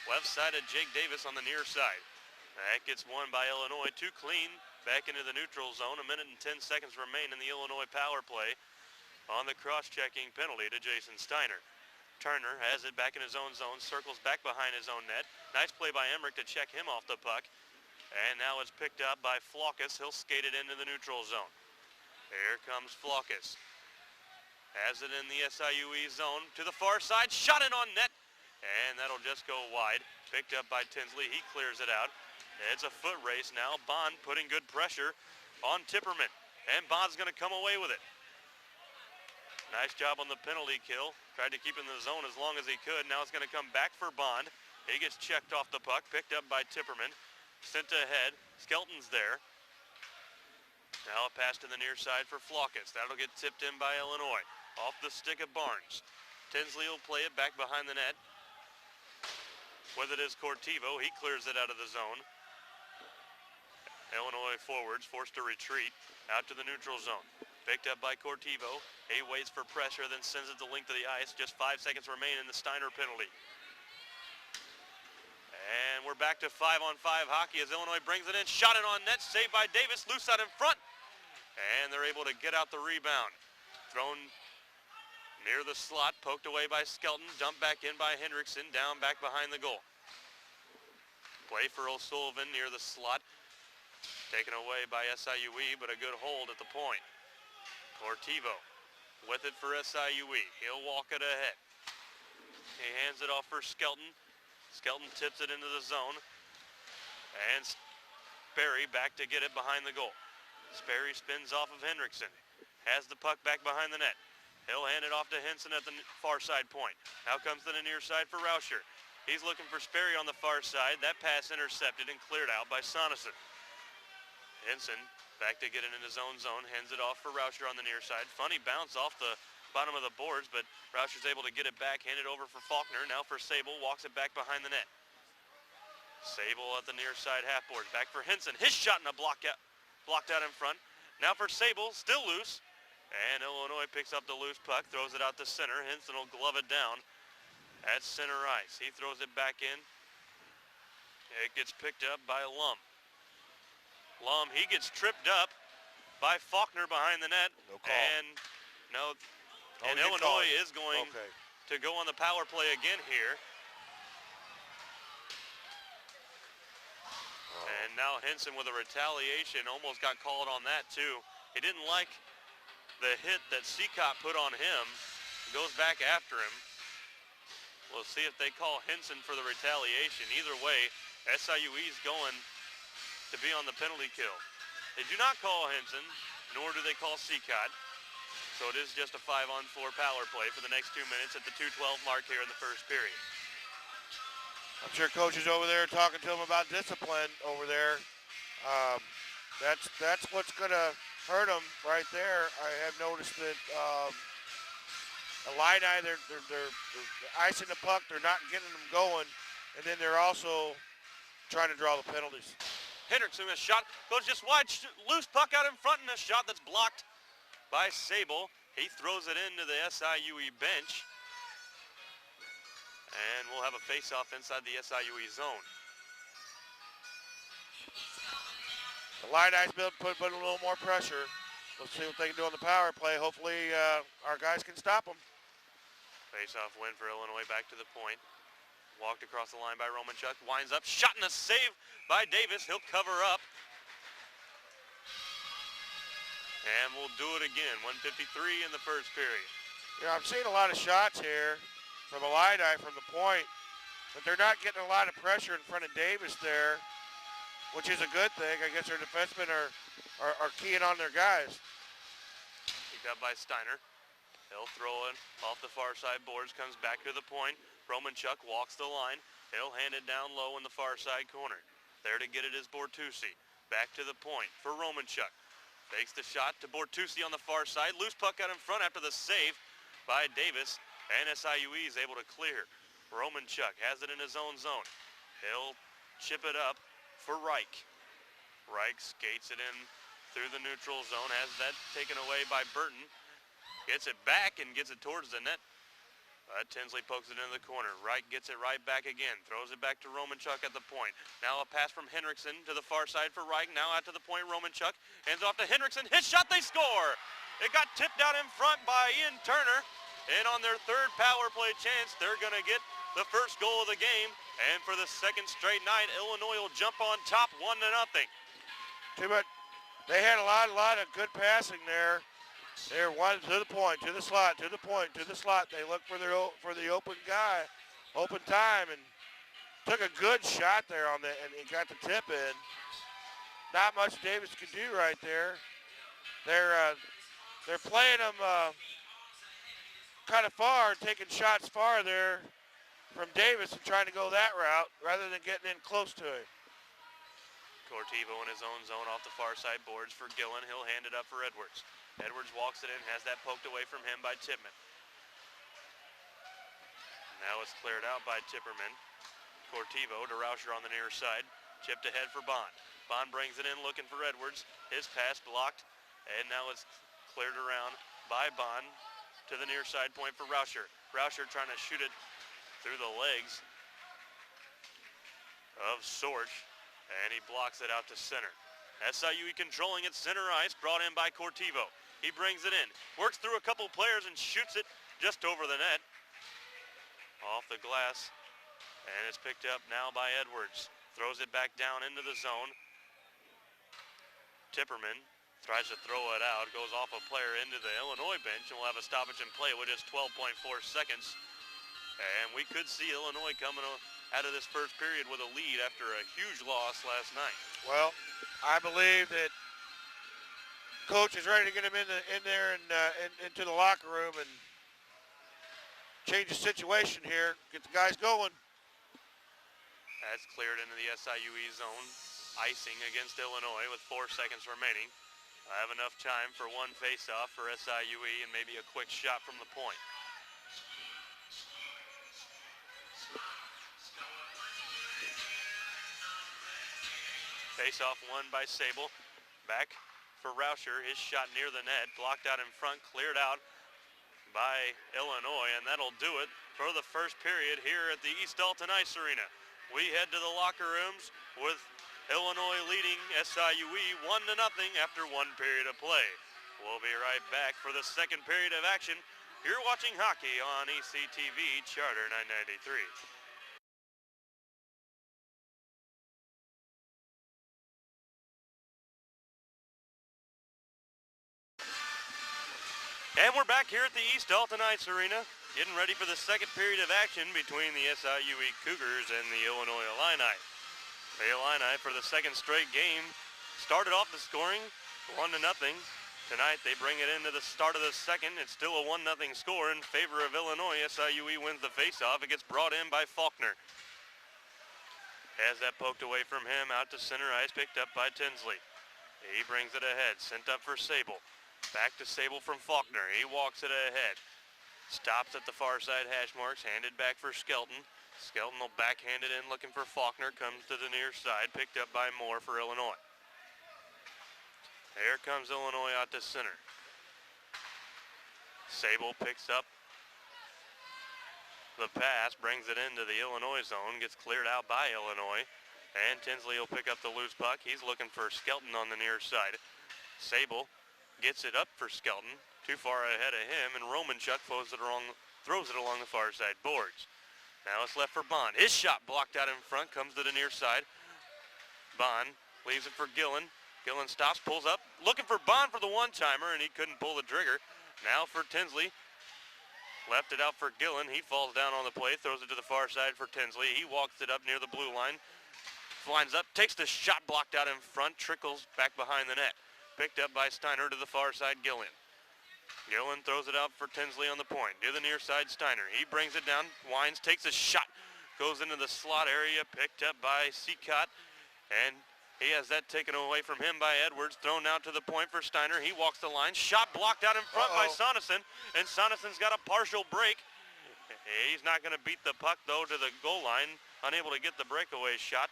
Left-sided Jake Davis on the near side. That gets won by Illinois. Too clean. Back into the neutral zone. 1 minute and 10 seconds remain in the Illinois power play on the cross-checking penalty to Jason Steiner. Turner has it back in his own zone. Circles back behind his own net. Nice play by Emmerich to check him off the puck. And now it's picked up by Flaucus. He'll skate it into the neutral zone. Here comes Flaucus. Has it in the SIUE zone to the far side. Shot it on net. And that'll just go wide. Picked up by Tinsley. He clears it out. It's a foot race now. Bond putting good pressure on Tipperman. And Bond's going to come away with it. Nice job on the penalty kill. Tried to keep in the zone as long as he could. Now it's going to come back for Bond. He gets checked off the puck. Picked up by Tipperman. Sent ahead. Skelton's there. Now a pass to the near side for Flaucus. That'll get tipped in by Illinois. Off the stick of Barnes. Tinsley will play it back behind the net. With it is Cortivo. He clears it out of the zone. Illinois forwards forced to retreat out to the neutral zone. Picked up by Cortivo. He waits for pressure, then sends it the length of the ice. Just 5 seconds remain in the Steiner penalty. And we're back to 5-on-5 hockey as Illinois brings it in. Shot it on net. Saved by Davis. Loose out in front. And they're able to get out the rebound. Thrown near the slot. Poked away by Skelton. Dumped back in by Hendrickson. Down back behind the goal. Play for O'Sullivan near the slot. Taken away by SIUE, but a good hold at the point. Cortivo with it for SIUE. He'll walk it ahead. He hands it off for Skelton. Skelton tips it into the zone. And Sperry back to get it behind the goal. Sperry spins off of Hendrickson. Has the puck back behind the net. He'll hand it off to Henson at the far side point. Now comes to the near side for Rauscher. He's looking for Sperry on the far side. That pass intercepted and cleared out by Sonesson. Henson back to get it in his own zone. Hands it off for Rauscher on the near side. Funny bounce off the bottom of the boards, but Rauscher's able to get it back. Hand it over for Faulkner. Now for Sable. Walks it back behind the net. Sable at the near side half boards. Back for Henson. His shot in a blocked out in front. Now for Sable. Still loose. And Illinois picks up the loose puck. Throws it out to center. Henson will glove it down at center ice. He throws it back in. It gets picked up by Lum. Lum, he gets tripped up by Faulkner behind the net. No call. And Illinois is going to go on the power play again here. And now Henson with a retaliation almost got called on that too. He didn't like the hit that Seacott put on him. Goes back after him. We'll see if they call Henson for the retaliation. Either way, SIUE's going to be on the penalty kill. They do not call Henson, nor do they call Seacott. So it is just a 5-on-4 power play for the next 2 minutes at the 2:12 mark here in the first period. I'm sure coach is over there talking to him about discipline over there. That's what's going to hurt them right there. I have noticed that Illini, they're icing the puck. They're not getting them going. And then they're also trying to draw the penalties. Hendrickson, a shot, goes just wide, loose puck out in front, and a shot that's blocked by Sable. He throws it into the SIUE bench. And we'll have a face-off inside the SIUE zone. The Illini's put a little more pressure. Let's see what they can do on the power play. Hopefully our guys can stop them. Face-off win for Illinois back to the point. Walked across the line by Romanchuk. Winds up. Shot and a save by Davis. He'll cover up. And we'll do it again. 1:53 in the first period. Yeah, I'm seeing a lot of shots here from Illini from the point, but they're not getting a lot of pressure in front of Davis there, which is a good thing. I guess their defensemen are keying on their guys. Picked up by Steiner. He'll throw it off the far side boards. Comes back to the point. Romanchuk walks the line. He'll hand it down low in the far side corner. There to get it is Bortusi. Back to the point for Romanchuk. Fakes the shot to Bortusi on the far side. Loose puck out in front after the save by Davis. And SIUE is able to clear. Romanchuk has it in his own zone. He'll chip it up for Reich. Reich skates it in through the neutral zone. Has that taken away by Burton. Gets it back and gets it towards the net. Tinsley pokes it into the corner. Wright gets it right back again. Throws it back to Romanchuk at the point. Now a pass from Henriksen to the far side for Wright. Now out to the point, Romanchuk hands off to Henriksen. His shot, they score! It got tipped out in front by Ian Turner. And on their third power play chance, they're going to get the first goal of the game. And for the second straight night, Illinois will jump on top 1-0. Too much. They had a lot of good passing there. They're one to the point, to the slot, to the point, to the slot. They look for the open guy, open time, and took a good shot there on the, and he got the tip in. Not much Davis could do right there. They're playing them kind of far, taking shots far there from Davis and trying to go that route rather than getting in close to him. Cortivo in his own zone off the far side boards for Gillen. He'll hand it up for Edwards. Edwards walks it in, has that poked away from him by Tipman. Now it's cleared out by Tipperman. Cortivo to Rauscher on the near side. Chipped ahead for Bond. Bond brings it in looking for Edwards. His pass blocked, and now it's cleared around by Bond to the near side point for Rauscher. Rauscher trying to shoot it through the legs of Sorge, and he blocks it out to center. SIUE controlling it center ice, brought in by Cortivo. He brings it in, works through a couple players and shoots it just over the net. Off the glass, and it's picked up now by Edwards. Throws it back down into the zone. Tipperman tries to throw it out, goes off a player into the Illinois bench, and we'll have a stoppage in play with just 12.4 seconds. And we could see Illinois coming out of this first period with a lead after a huge loss last night. Well, I believe that coach is ready to get him in there and into the locker room and change the situation here, get the guys going. That's cleared into the SIUE zone. Icing against Illinois with 4 seconds remaining. I have enough time for one face-off for SIUE and maybe a quick shot from the point. Face-off won by Sable. Back for Rauscher. His shot near the net, blocked out in front, cleared out by Illinois, and that'll do it for the first period here at the East Alton Ice Arena. We head to the locker rooms with Illinois leading SIUE 1-0 after 1 period of play. We'll be right back for the second period of action. You're watching hockey on ECTV Charter 993. And we're back here at the East Alton Ice Arena, getting ready for the second period of action between the SIUE Cougars and the Illinois Illini. The Illini, for the second straight game, started off the scoring 1-0. Tonight they bring it into the start of the second. It's still a 1-0 score in favor of Illinois. SIUE wins the faceoff. It gets brought in by Faulkner. Has that poked away from him, out to center ice, picked up by Tinsley. He brings it ahead, sent up for Sable. Back to Sable from Faulkner. He walks it ahead. Stops at the far side hash marks, handed back for Skelton. Skelton will backhand it in, looking for Faulkner. Comes to the near side, picked up by Moore for Illinois. Here comes Illinois out to center. Sable picks up the pass, brings it into the Illinois zone, gets cleared out by Illinois. And Tinsley will pick up the loose puck. He's looking for Skelton on the near side. Sable gets it up for Skelton, too far ahead of him, and Romanchuk throws it along the far side boards. Now it's left for Bond. His shot blocked out in front, comes to the near side. Bond leaves it for Gillen. Gillen stops, pulls up, looking for Bond for the one-timer, and he couldn't pull the trigger. Now for Tinsley. Left it out for Gillen. He falls down on the play, throws it to the far side for Tinsley. He walks it up near the blue line, lines up, takes the shot blocked out in front, trickles back behind the net. Picked up by Steiner to the far side, Gillen. Gillen throws it out for Tinsley on the point. To the near side, Steiner. He brings it down, winds, takes a shot, goes into the slot area, picked up by Seacott, and he has that taken away from him by Edwards, thrown out to the point for Steiner. He walks the line, shot blocked out in front by Sonesson, and Sonesson's got a partial break. He's not going to beat the puck, though, to the goal line, unable to get the breakaway shot.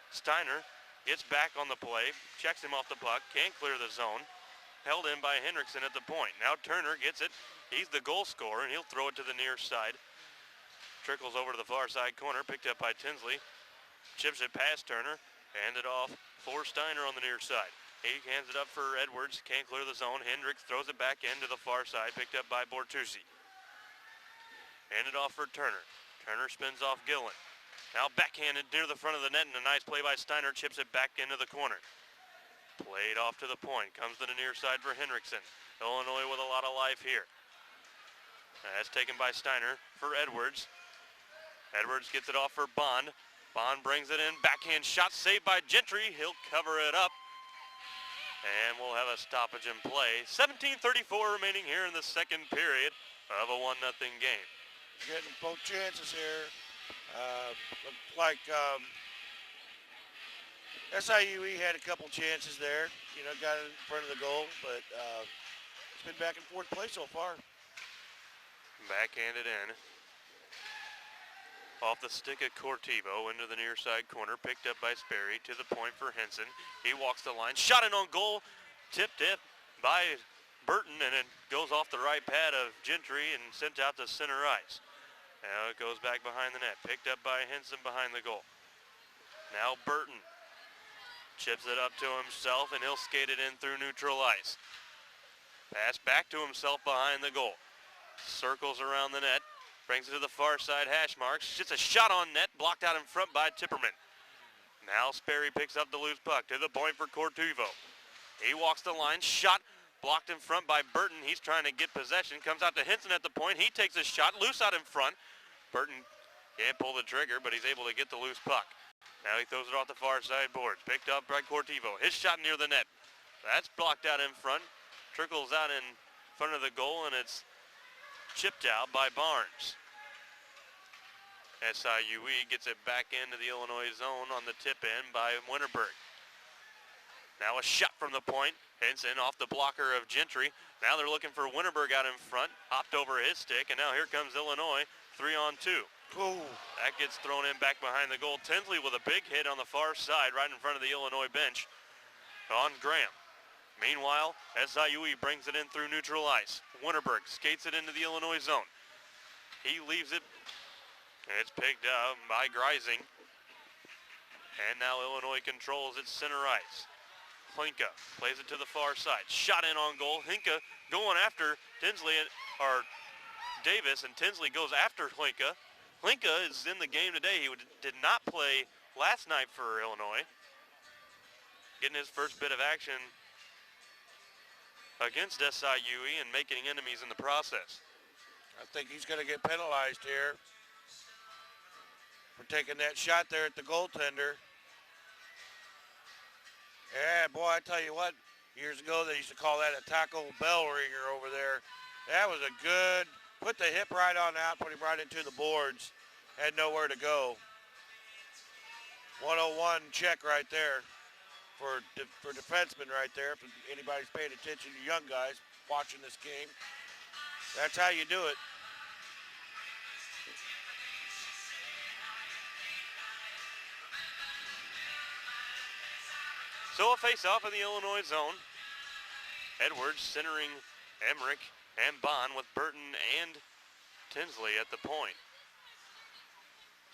Steiner gets back on the play, checks him off the puck, can't clear the zone, held in by Hendrickson at the point. Now Turner gets it. He's the goal scorer, and he'll throw it to the near side. Trickles over to the far side corner, picked up by Tinsley. Chips it past Turner, handed off for Steiner on the near side. He hands it up for Edwards, can't clear the zone. Hendricks throws it back into the far side, picked up by Bortucci. Handed off for Turner. Turner spins off Gillen. Now backhanded near the front of the net, and a nice play by Steiner, chips it back into the corner. Played off to the point, comes to the near side for Hendrickson. Illinois with a lot of life here. That's taken by Steiner for Edwards. Edwards gets it off for Bond. Bond brings it in, backhand shot saved by Gentry. He'll cover it up. And we'll have a stoppage in play. 17:34 remaining here in the second period of a 1-0 game. Getting both chances here. Looked like SIUE had a couple chances there. You know, got in front of the goal, but it's been back and forth play so far. Backhanded in. Off the stick of Cortivo into the near side corner, picked up by Sperry to the point for Henson. He walks the line, shot in on goal, tipped it by Burton, and it goes off the right pad of Gentry and sent out to center ice. Now it goes back behind the net, picked up by Henson behind the goal. Now Burton chips it up to himself, and he'll skate it in through neutral ice. Pass back to himself behind the goal. Circles around the net. Brings it to the far side hash marks. Just a shot on net, blocked out in front by Tipperman. Now Sperry picks up the loose puck to the point for Cortivo. He walks the line, shot blocked in front by Burton. He's trying to get possession. Comes out to Henson at the point. He takes a shot, loose out in front. Burton can't pull the trigger, but he's able to get the loose puck. Now he throws it off the far side boards. Picked up by Cortivo. His shot near the net. That's blocked out in front. Trickles out in front of the goal, and it's chipped out by Barnes. SIUE gets it back into the Illinois zone on the tip in by Winterberg. Now a shot from the point. Henson off the blocker of Gentry. Now they're looking for Winterberg out in front. Hopped over his stick, and now here comes Illinois 3-on-2. Ooh. That gets thrown in back behind the goal. Tinsley with a big hit on the far side right in front of the Illinois bench on Graham. Meanwhile, SIUE brings it in through neutral ice. Winterberg skates it into the Illinois zone. He leaves it, and it's picked up by Greising. And now Illinois controls its center ice. Hlinka plays it to the far side. Shot in on goal. Hlinka going after Tinsley, or Davis, and Tinsley goes after Hlinka. Hlinka is in the game today. He did not play last night for Illinois. Getting his first bit of action against SIUE and making enemies in the process. I think he's going to get penalized here for taking that shot there at the goaltender. Yeah, boy, I tell you what, years ago they used to call that a Taco Bell ringer over there. That was a good, put the hip right on out, put him right into the boards. Had nowhere to go. 101 check right there for defensemen right there. If anybody's paying attention to young guys watching this game, that's how you do it. So a face-off in the Illinois zone. Edwards centering Emmerich and Bond with Burton and Tinsley at the point.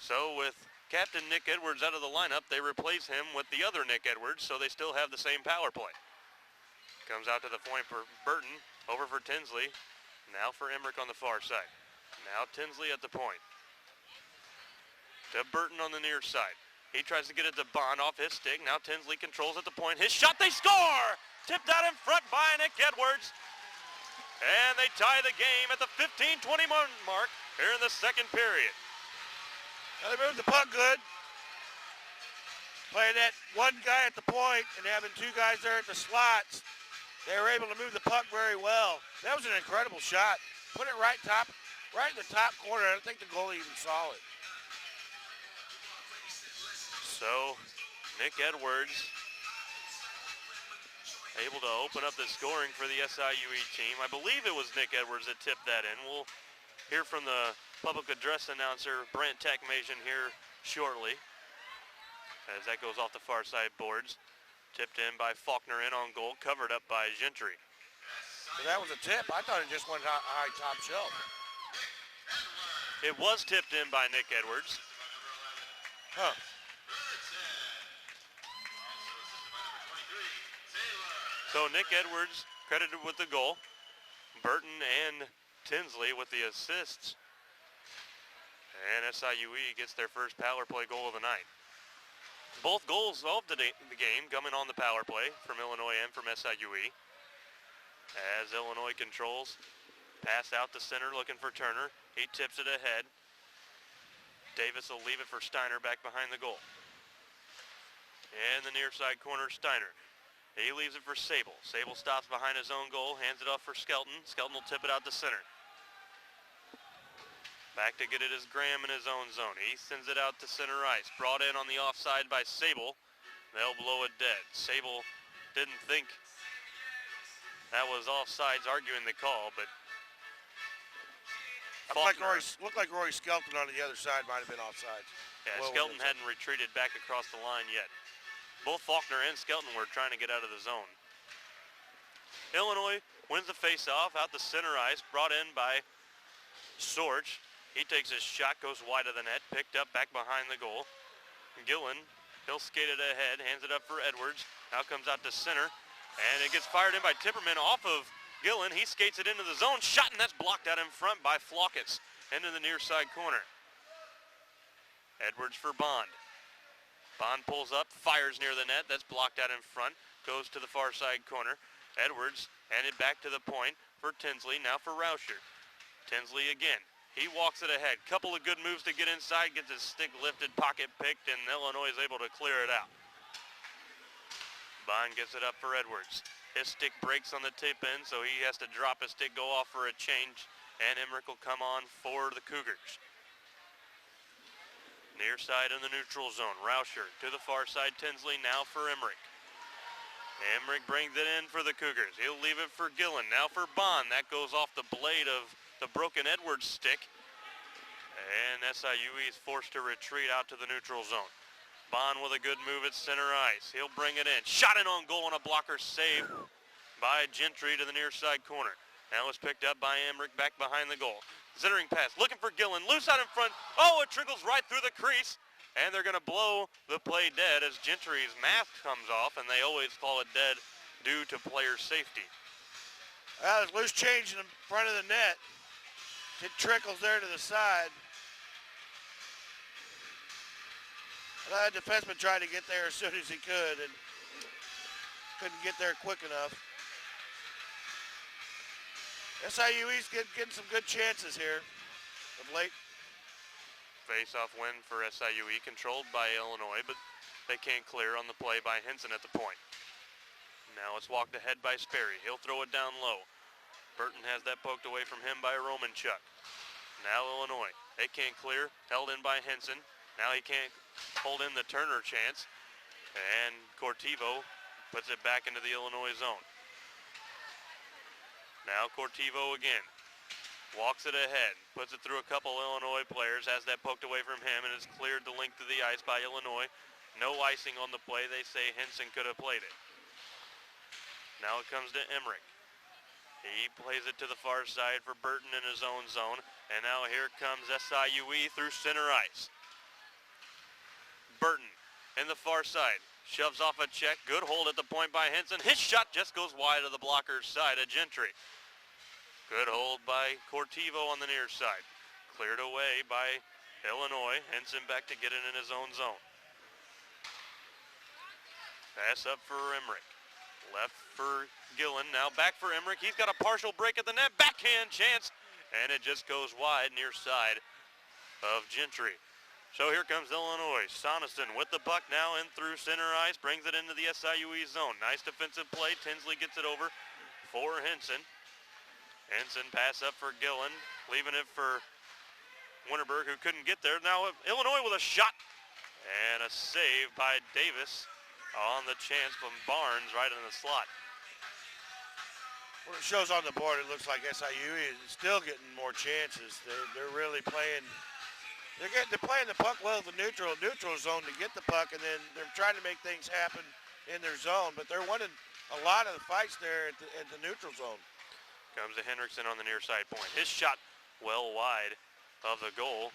So with Captain Nick Edwards out of the lineup, they replace him with the other Nick Edwards, so they still have the same power play. Comes out to the point for Burton, over for Tinsley. Now for Emmerich on the far side. Now Tinsley at the point. To Burton on the near side. He tries to get it to Bond off his stick. Now Tinsley controls at the point. His shot, they score! Tipped out in front by Nick Edwards. And they tie the game at the 15-21 mark here in the second period. Now they moved the puck good. Playing that one guy at the point and having two guys there at the slots. They were able to move the puck very well. That was an incredible shot. Put it right in the top corner. I don't think the goalie even saw it. So, Nick Edwards able to open up the scoring for the SIUE team. I believe it was Nick Edwards that tipped that in. We'll hear from the public address announcer, Brent Techmasian, here shortly, as that goes off the far side boards. Tipped in by Faulkner in on goal, covered up by Gentry. But that was a tip. I thought it just went high top shelf. It was tipped in by Nick Edwards. Huh. So Nick Edwards credited with the goal. Burton and Tinsley with the assists. And SIUE gets their first power play goal of the night. Both goals of the game coming on the power play from Illinois and from SIUE. As Illinois controls, pass out to center looking for Turner. He tips it ahead. Davis will leave it for Steiner back behind the goal. And the near side corner, Steiner. He leaves it for Sable. Sable stops behind his own goal, hands it off for Skelton. Skelton will tip it out to center. Back to get it is Graham in his own zone. He sends it out to center ice. Brought in on the offside by Sable. They'll blow it dead. Sable didn't think that was offsides, arguing the call, but Looked like Roy Skelton on the other side might have been offsides. Yeah, Skelton hadn't retreated back across the line yet. Both Faulkner and Skelton were trying to get out of the zone. Illinois wins the face-off out the center ice, brought in by Sorge. He takes his shot, goes wide of the net, picked up back behind the goal. Gillen, he'll skate it ahead, hands it up for Edwards. Now comes out to center, and it gets fired in by Timperman off of Gillen. He skates it into the zone, shot, and that's blocked out in front by Flauckes into the near side corner. Edwards for Bond. Bond pulls up, fires near the net. That's blocked out in front. Goes to the far side corner. Edwards handed back to the point for Tinsley. Now for Rauscher. Tinsley again. He walks it ahead. Couple of good moves to get inside. Gets his stick lifted, pocket picked, and Illinois is able to clear it out. Bond gets it up for Edwards. His stick breaks on the tip end, so he has to drop his stick, go off for a change, and Emmerich will come on for the Cougars. Near side in the neutral zone. Rauscher to the far side. Tinsley now for Emmerich. Emmerich brings it in for the Cougars. He'll leave it for Gillen. Now for Bond. That goes off the blade of the broken Edwards stick. And SIUE is forced to retreat out to the neutral zone. Bond with a good move at center ice. He'll bring it in. Shot in on goal on a blocker save by Gentry to the near side corner. Now it's picked up by Emmerich back behind the goal. Centering pass, looking for Gillen, loose out in front. Oh, it trickles right through the crease, and they're going to blow the play dead as Gentry's mask comes off, and they always call it dead due to player safety. Well, there's loose change in front of the net. It trickles there to the side. Well, that defenseman tried to get there as soon as he could, and couldn't get there quick enough. SIUE's getting some good chances here of late. Face-off win for SIUE, controlled by Illinois, but they can't clear on the play by Henson at the point. Now it's walked ahead by Sperry. He'll throw it down low. Burton has that poked away from him by Romanchuk. Now Illinois. They can't clear, held in by Henson. Now he can't hold in the Turner chance, and Cortivo puts it back into the Illinois zone. Now Cortivo again, walks it ahead, puts it through a couple Illinois players, has that poked away from him, and it's cleared the length of the ice by Illinois. No icing on the play. They say Henson could have played it. Now it comes to Emmerich. He plays it to the far side for Burton in his own zone, and now here comes SIUE through center ice. Burton in the far side. Shoves off a check. Good hold at the point by Henson. His shot just goes wide of the blocker's side of Gentry. Good hold by Cortivo on the near side. Cleared away by Illinois. Henson back to get it in his own zone. Pass up for Emmerich. Left for Gillen. Now back for Emmerich. He's got a partial break at the net. Backhand chance. And it just goes wide near side of Gentry. So here comes Illinois. Soniston with the puck now in through center ice. Brings it into the SIUE zone. Nice defensive play. Tinsley gets it over for Henson. Henson pass up for Gillen. Leaving it for Winterberg, who couldn't get there. Now Illinois with a shot. And a save by Davis on the chance from Barnes right in the slot. Well, it shows on the board, it looks like SIUE is still getting more chances. They're really playing. They're playing the puck well in the neutral zone to get the puck, and then they're trying to make things happen in their zone. But they're winning a lot of the fights there at the neutral zone. Comes to Hendrickson on the near side point. His shot well wide of the goal.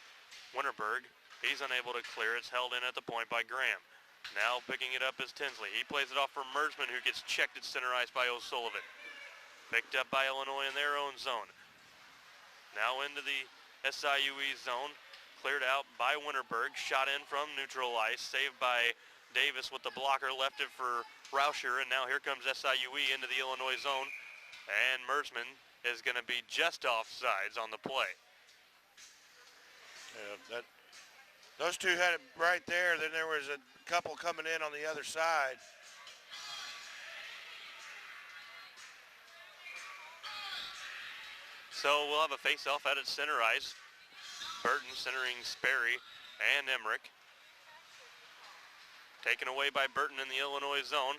Winterberg, he's unable to clear. It's held in at the point by Graham. Now picking it up is Tinsley. He plays it off for Mersman, who gets checked at center ice by O'Sullivan. Picked up by Illinois in their own zone. Now into the SIUE zone. Cleared out by Winterberg. Shot in from neutral ice. Saved by Davis with the blocker. Left it for Rauscher. And now here comes SIUE into the Illinois zone. And Mersman is going to be just offsides on the play. Yeah, those two had it right there. Then there was a couple coming in on the other side. So we'll have a face-off out at center ice. Burton centering Sperry and Emmerich. Taken away by Burton in the Illinois zone.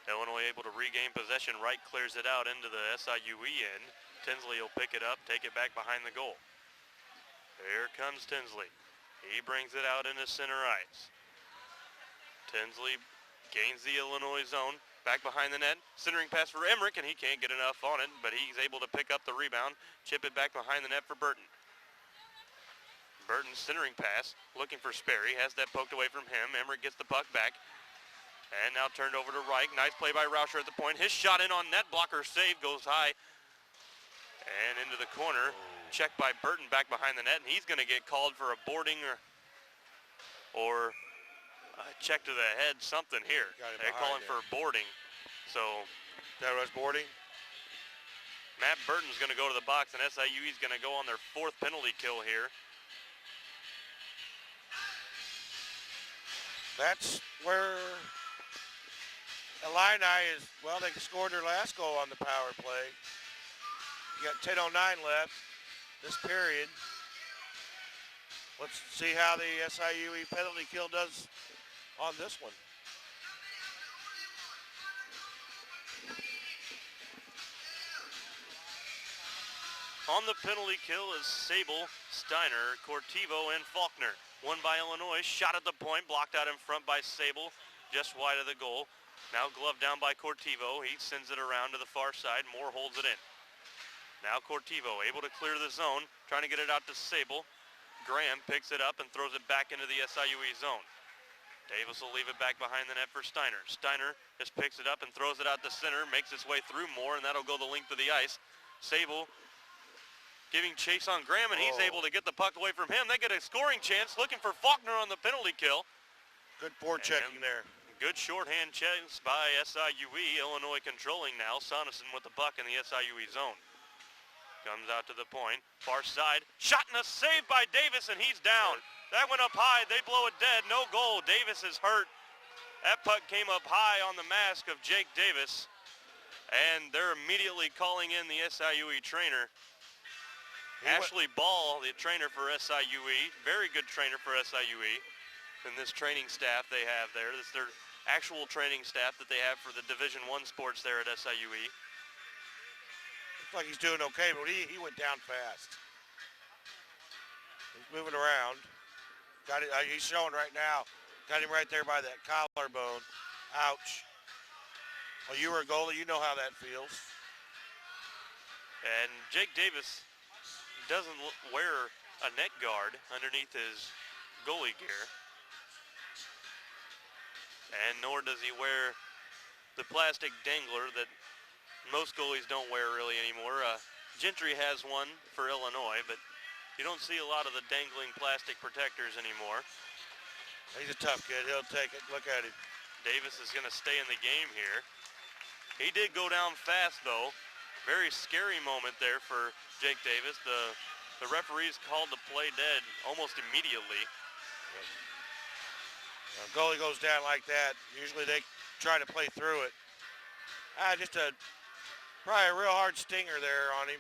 Illinois able to regain possession. Wright clears it out into the SIUE end. Tinsley will pick it up, take it back behind the goal. Here comes Tinsley. He brings it out into center ice. Tinsley gains the Illinois zone. Back behind the net. Centering pass for Emmerich, and he can't get enough on it, but he's able to pick up the rebound. Chip it back behind the net for Burton. Burton's centering pass, looking for Sperry. Has that poked away from him. Emmerich gets the puck back. And now turned over to Reich. Nice play by Rauscher at the point. His shot in on net. Blocker save goes high. And into the corner. Checked by Burton back behind the net. And he's going to get called for a boarding or a check to the head. Something here. They're calling for boarding. So that was boarding. Matt Burton's going to go to the box. And SIUE is going to go on their 4th penalty kill here. That's where Illini is, well, they scored their last goal on the power play. You got 10:09 left this period. Let's see how the SIUE penalty kill does on this one. On the penalty kill is Sable, Steiner, Cortivo, and Faulkner. Won by Illinois, shot at the point, blocked out in front by Sable, just wide of the goal. Now gloved down by Cortivo. He sends it around to the far side. Moore holds it in. Now Cortivo able to clear the zone, trying to get it out to Sable. Graham picks it up and throws it back into the SIUE zone. Davis will leave it back behind the net for Steiner. Steiner just picks it up and throws it out to center, makes its way through Moore, and that'll go the length of the ice. Sable giving chase on Graham, and he's able to get the puck away from him. They get a scoring chance, looking for Faulkner on the penalty kill. Good forechecking there. Good shorthand chase by SIUE. Illinois controlling now. Sonneson with the puck in the SIUE zone. Comes out to the point. Far side. Shot and a save by Davis, and he's down. That went up high. They blow it dead. No goal. Davis is hurt. That puck came up high on the mask of Jake Davis. And they're immediately calling in the SIUE trainer. Ashley Ball, the trainer for SIUE, very good trainer for SIUE, and this training staff they have there. This is their actual training staff that they have for the Division I sports there at SIUE. Looks like he's doing okay, but he went down fast. He's moving around. Got it. He's showing right now. Got him right there by that collarbone. Ouch. Well, you were a goalie. You know how that feels. And Jake Davis doesn't wear a net guard underneath his goalie gear. And nor does he wear the plastic dangler that most goalies don't wear really anymore. Gentry has one for Illinois, but you don't see a lot of the dangling plastic protectors anymore. He's a tough kid. He'll take it. Look at him. Davis is going to stay in the game here. He did go down fast, though. Very scary moment there for Jake Davis. The referees called the play dead almost immediately. Yep. Goalie goes down like that. Usually they try to play through it. Probably a real hard stinger there on him.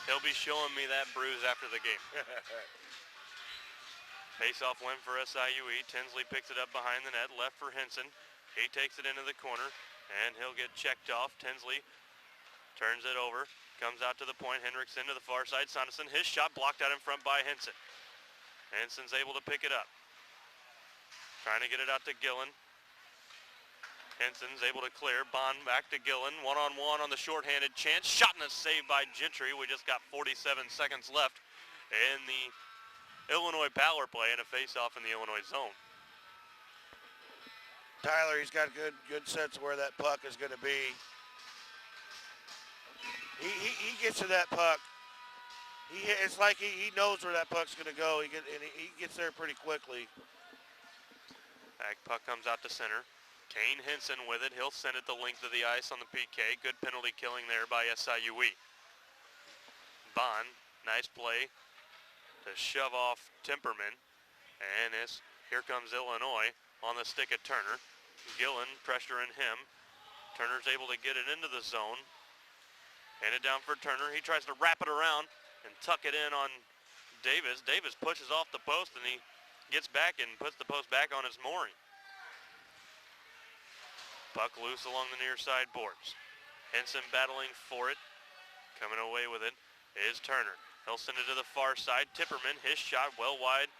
He'll be showing me that bruise after the game. Face-off win for SIUE. Tinsley picks it up behind the net, left for Henson. He takes it into the corner, and he'll get checked off. Tinsley turns it over, comes out to the point. Hendrickson to the far side. Sonneson, his shot blocked out in front by Henson. Henson's able to pick it up. Trying to get it out to Gillen. Henson's able to clear. Bond back to Gillen. One-on-one on the shorthanded chance. Shot and a save by Gentry. We just got 47 seconds left in the Illinois power play and a face-off in the Illinois zone. Tyler, he's got a good sense of where that puck is going to be. He gets to that puck. It's like he knows where that puck's going to go. He gets there pretty quickly. Back puck comes out to center. Kane Henson with it. He'll send it the length of the ice on the PK. Good penalty killing there by SIUE. Bond, nice play to shove off Timperman. And here comes Illinois on the stick at Turner. Gillen pressuring him. Turner's able to get it into the zone. Hand it down for Turner. He tries to wrap it around and tuck it in on Davis. Davis pushes off the post and he gets back and puts the post back on its mooring. Puck loose along the near side boards. Henson battling for it. Coming away with it is Turner. He'll send it to the far side. Timperman, his shot well wide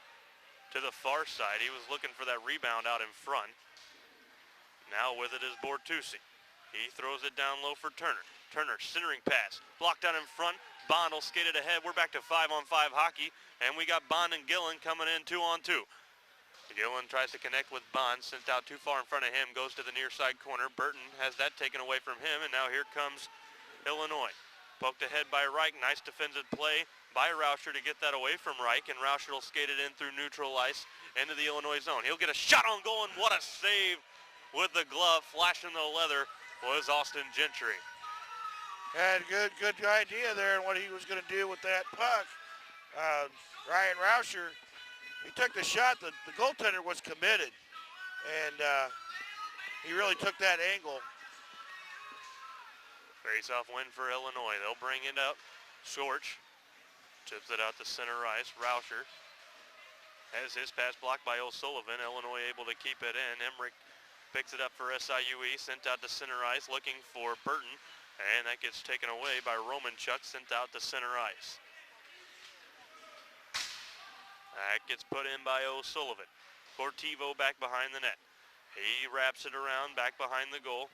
to the far side. He was looking for that rebound out in front. Now with it is Bortusi. He throws it down low for Turner. Turner, centering pass. Blocked out in front. Bond will skate it ahead. We're back to 5-on-5 hockey. And we got Bond and Gillen coming in 2-on-2. Gillen tries to connect with Bond. Sent out too far in front of him. Goes to the near side corner. Burton has that taken away from him. And now here comes Illinois. Poked ahead by Reich. Nice defensive play by Rauscher to get that away from Reich. And Rauscher will skate it in through neutral ice into the Illinois zone. He'll get a shot on goal. And what a save with the glove. Flashing the leather was Austin Gentry. Had a good idea there on what he was going to do with that puck. Ryan Rauscher, he took the shot. The goaltender was committed, and he really took that angle. Face-off win for Illinois. They'll bring it up. Schorch tips it out to center ice. Rauscher has his pass blocked by O'Sullivan. Illinois able to keep it in. Emmerich picks it up for SIUE. Sent out to center ice looking for Burton. And that gets taken away by Romanchuk, sent out to center ice. That gets put in by O'Sullivan. Cortivo back behind the net. He wraps it around back behind the goal,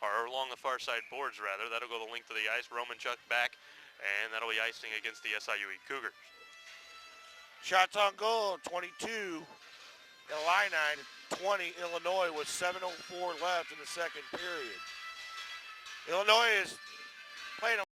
or along the far side boards rather. That'll go the length of the ice. Romanchuk back, and that'll be icing against the SIUE Cougars. Shots on goal, 22 Illini to 20 Illinois with 7:04 left in the second period. Illinois is playing a